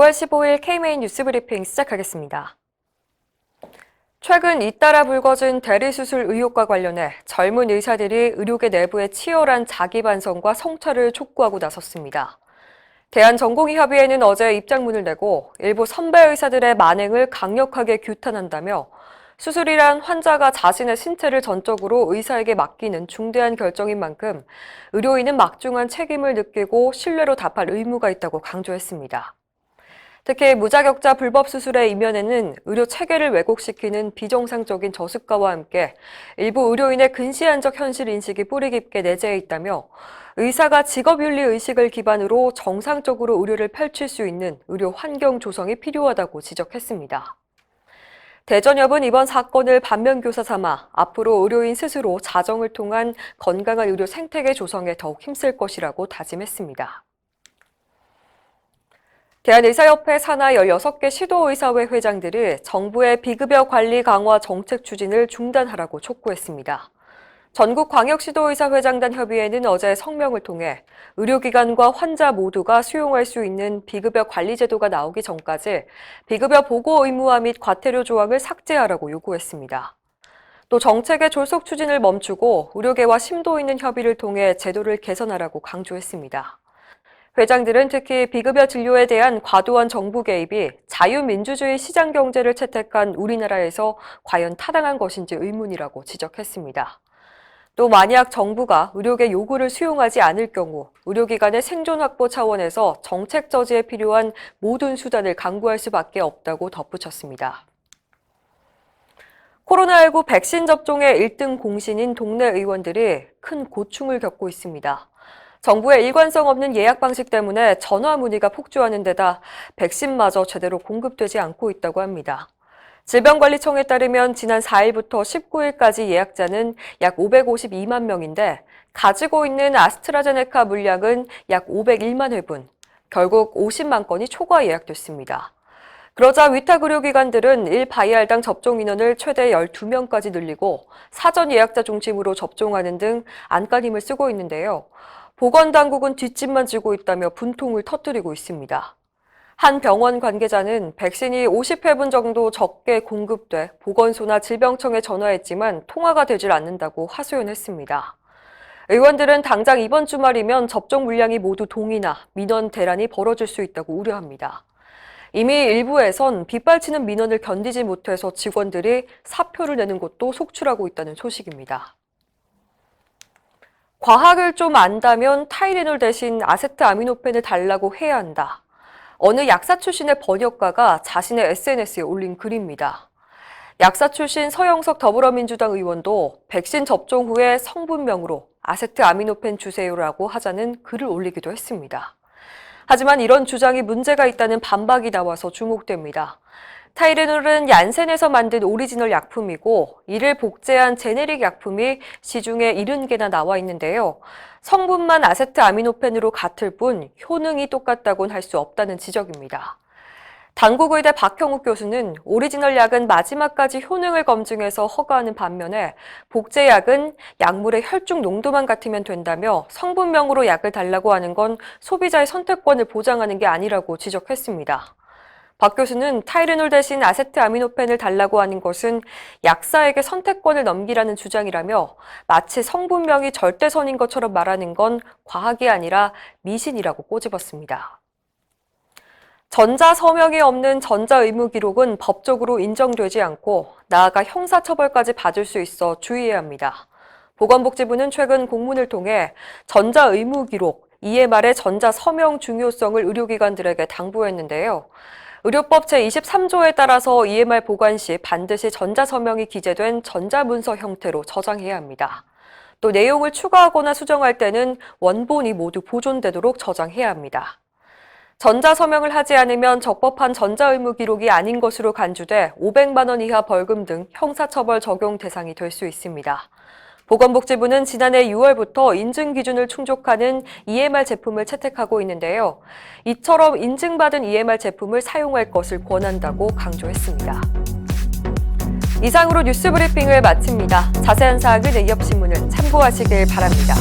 5월 15일 K-메인 뉴스 브리핑 시작하겠습니다. 최근 잇따라 불거진 대리수술 의혹과 관련해 젊은 의사들이 의료계 내부에 치열한 자기 반성과 성찰을 촉구하고 나섰습니다. 대한전공의협의회는 어제 입장문을 내고 일부 선배 의사들의 만행을 강력하게 규탄한다며 수술이란 환자가 자신의 신체를 전적으로 의사에게 맡기는 중대한 결정인 만큼 의료인은 막중한 책임을 느끼고 신뢰로 답할 의무가 있다고 강조했습니다. 특히 무자격자 불법 수술의 이면에는 의료 체계를 왜곡시키는 비정상적인 저습과와 함께 일부 의료인의 근시안적 현실 인식이 뿌리 깊게 내재해 있다며 의사가 직업윤리 의식을 기반으로 정상적으로 의료를 펼칠 수 있는 의료 환경 조성이 필요하다고 지적했습니다. 대전협은 이번 사건을 반면교사 삼아 앞으로 의료인 스스로 자정을 통한 건강한 의료 생태계 조성에 더욱 힘쓸 것이라고 다짐했습니다. 대한의사협회 산하 16개 시도의사회 회장들이 정부의 비급여 관리 강화 정책 추진을 중단하라고 촉구했습니다. 전국광역시도의사회장단 협의회는 어제 성명을 통해 의료기관과 환자 모두가 수용할 수 있는 비급여 관리 제도가 나오기 전까지 비급여 보고 의무화 및 과태료 조항을 삭제하라고 요구했습니다. 또 정책의 졸속 추진을 멈추고 의료계와 심도 있는 협의를 통해 제도를 개선하라고 강조했습니다. 회장들은 특히 비급여 진료에 대한 과도한 정부 개입이 자유민주주의 시장 경제를 채택한 우리나라에서 과연 타당한 것인지 의문이라고 지적했습니다. 또 만약 정부가 의료계 요구를 수용하지 않을 경우 의료기관의 생존 확보 차원에서 정책 저지에 필요한 모든 수단을 강구할 수밖에 없다고 덧붙였습니다. 코로나19 백신 접종의 1등 공신인 동네 의원들이 큰 고충을 겪고 있습니다. 정부의 일관성 없는 예약 방식 때문에 전화 문의가 폭주하는 데다 백신마저 제대로 공급되지 않고 있다고 합니다. 질병관리청에 따르면 지난 4일부터 19일까지 예약자는 약 552만 명인데 가지고 있는 아스트라제네카 물량은 약 501만 회분, 결국 50만 건이 초과 예약됐습니다. 그러자 위탁 의료기관들은 1바이알당 접종 인원을 최대 12명까지 늘리고 사전 예약자 중심으로 접종하는 등 안간힘을 쓰고 있는데요. 보건당국은 뒷짐만 지고 있다며 분통을 터뜨리고 있습니다. 한 병원 관계자는 백신이 50회분 정도 적게 공급돼 보건소나 질병청에 전화했지만 통화가 되질 않는다고 하소연했습니다. 의원들은 당장 이번 주말이면 접종 물량이 모두 동이나 민원 대란이 벌어질 수 있다고 우려합니다. 이미 일부에선 빗발치는 민원을 견디지 못해서 직원들이 사표를 내는 곳도 속출하고 있다는 소식입니다. 과학을 좀 안다면 타이레놀 대신 아세트아미노펜을 달라고 해야 한다. 어느 약사 출신의 번역가가 자신의 SNS에 올린 글입니다. 약사 출신 서영석 더불어민주당 의원도 백신 접종 후에 성분명으로 아세트아미노펜 주세요라고 하자는 글을 올리기도 했습니다. 하지만 이런 주장이 문제가 있다는 반박이 나와서 주목됩니다. 타이레놀은 얀센에서 만든 오리지널 약품이고 이를 복제한 제네릭 약품이 시중에 70개나 나와 있는데요. 성분만 아세트아미노펜으로 같을 뿐 효능이 똑같다고는 할 수 없다는 지적입니다. 당국의대 박형욱 교수는 오리지널 약은 마지막까지 효능을 검증해서 허가하는 반면에 복제약은 약물의 혈중 농도만 같으면 된다며 성분명으로 약을 달라고 하는 건 소비자의 선택권을 보장하는 게 아니라고 지적했습니다. 박 교수는 타이레놀 대신 아세트아미노펜을 달라고 하는 것은 약사에게 선택권을 넘기라는 주장이라며 마치 성분명이 절대선인 것처럼 말하는 건 과학이 아니라 미신이라고 꼬집었습니다. 전자 서명이 없는 전자의무 기록은 법적으로 인정되지 않고 나아가 형사처벌까지 받을 수 있어 주의해야 합니다. 보건복지부는 최근 공문을 통해 전자의무 기록, 이에 말해 전자 서명 중요성을 의료기관들에게 당부했는데요. 의료법 제23조에 따라서 EMR 보관 시 반드시 전자서명이 기재된 전자문서 형태로 저장해야 합니다. 또 내용을 추가하거나 수정할 때는 원본이 모두 보존되도록 저장해야 합니다. 전자서명을 하지 않으면 적법한 전자의무 기록이 아닌 것으로 간주돼 500만 원 이하 벌금 등 형사처벌 적용 대상이 될 수 있습니다. 보건복지부는 지난해 6월부터 인증 기준을 충족하는 EMR 제품을 채택하고 있는데요. 이처럼 인증받은 EMR 제품을 사용할 것을 권한다고 강조했습니다. 이상으로 뉴스 브리핑을 마칩니다. 자세한 사항은 의협신문을 참고하시길 바랍니다.